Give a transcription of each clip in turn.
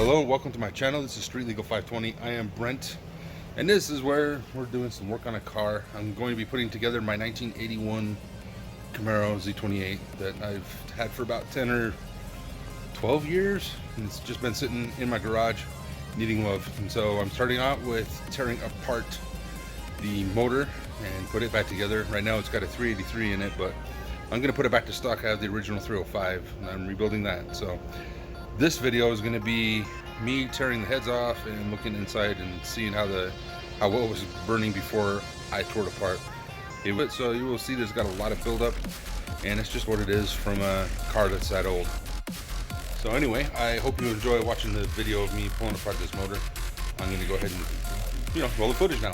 Hello and welcome to my channel. This is Street Legal 520. I am Brent, and this is where we're doing some work on a car. I'm going to be putting together my 1981 Camaro Z28 that I've had for about 10 or 12 years, and it's just been sitting in my garage needing love. And so I'm starting out with tearing apart the motor and put it back together. Right now it's got a 383 in it, but I'm going to put it back to stock. I have the original 305 and I'm rebuilding that. So this video is going to be me tearing the heads off and looking inside and seeing how what was burning before I tore it apart. So you will see there's got a lot of buildup, and it's just what it is from a car that's that old. So anyway, I hope you enjoy watching the video of me pulling apart this motor. I'm going to go ahead and roll the footage now.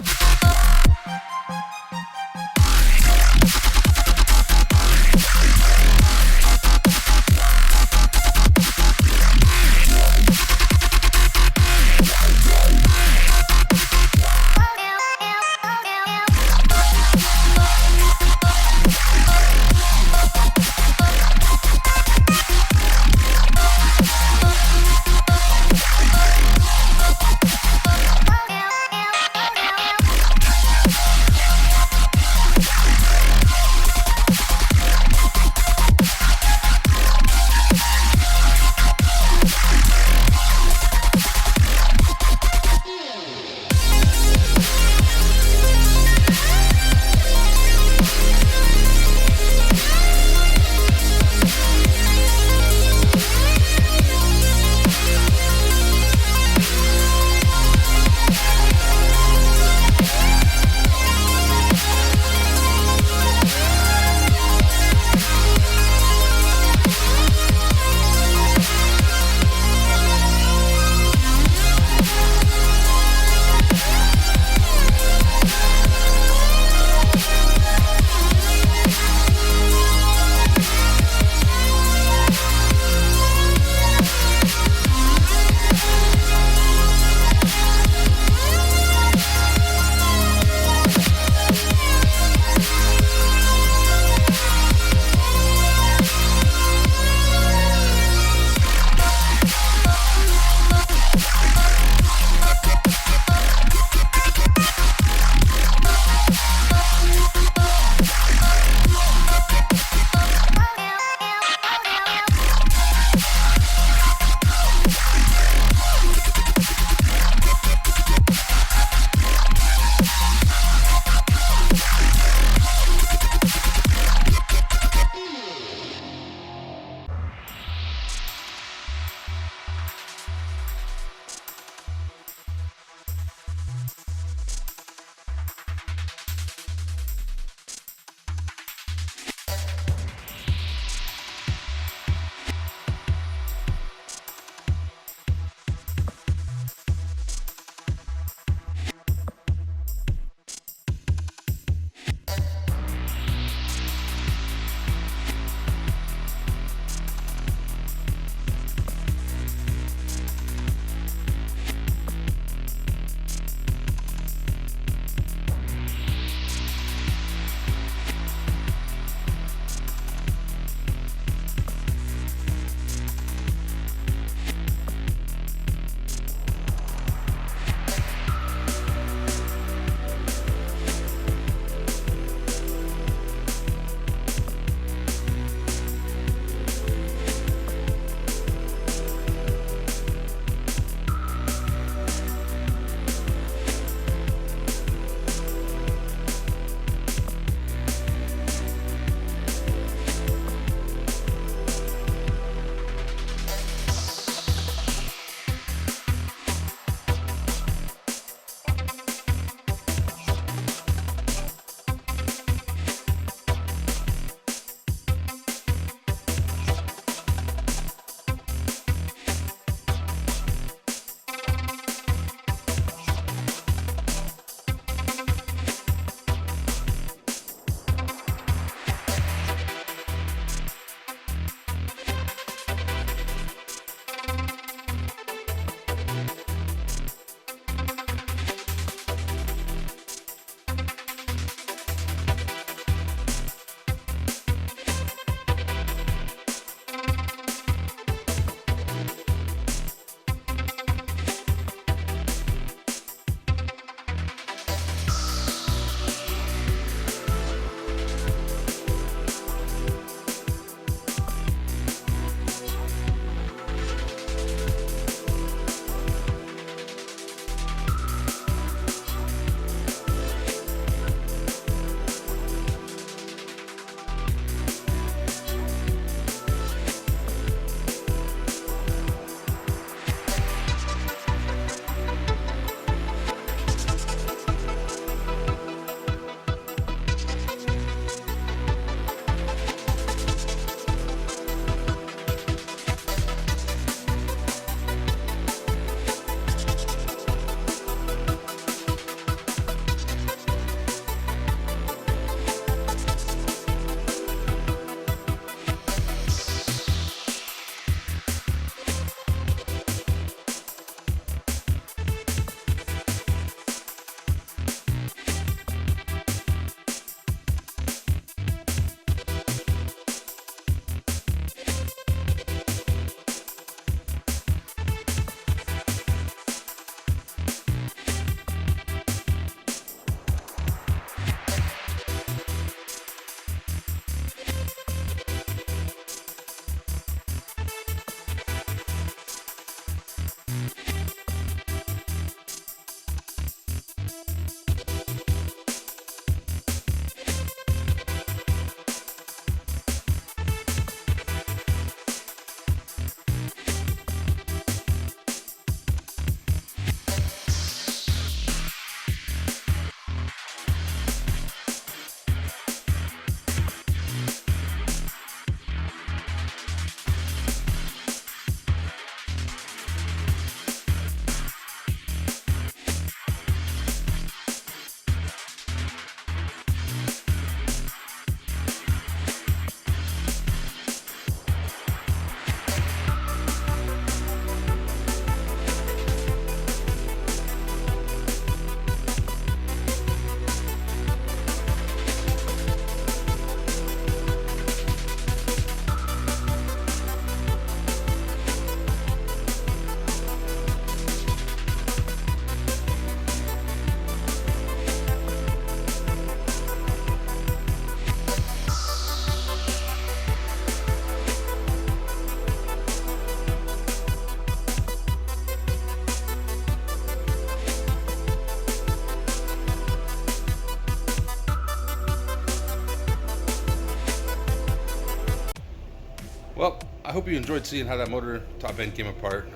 Well, I hope you enjoyed seeing how that motor top end came apart.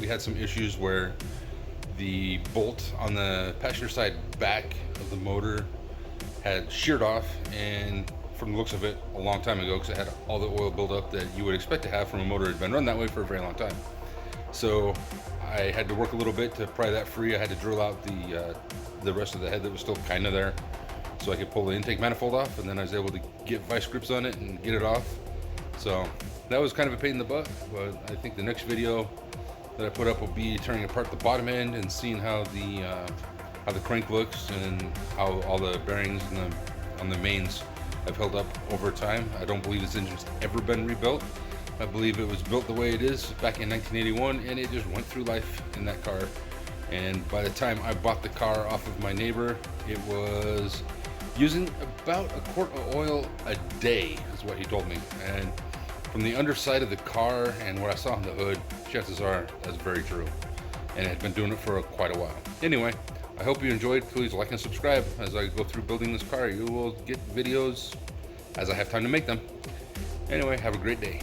We had some issues where the bolt on the passenger side back of the motor had sheared off, and from the looks of it, a long time ago, because it had all the oil buildup that you would expect to have from a motor that had been run that way for a very long time. So I had to work a little bit to pry that free. I had to drill out the rest of the head that was still kind of there, so I could pull the intake manifold off, and then I was able to get vice grips on it and get it off. So that was kind of a pain in the butt, but I think the next video that I put up will be tearing apart the bottom end and seeing how the crank looks and how all the bearings on the mains have held up over time. I don't believe this engine's ever been rebuilt. I believe it was built the way it is back in 1981, and it just went through life in that car. And by the time I bought the car off of my neighbor, it was using about a quart of oil a day, is what he told me. And from the underside of the car and what I saw on the hood, chances are that's very true. And it had been doing it for quite a while. Anyway, I hope you enjoyed. Please like and subscribe. As I go through building this car, you will get videos as I have time to make them. Anyway, have a great day.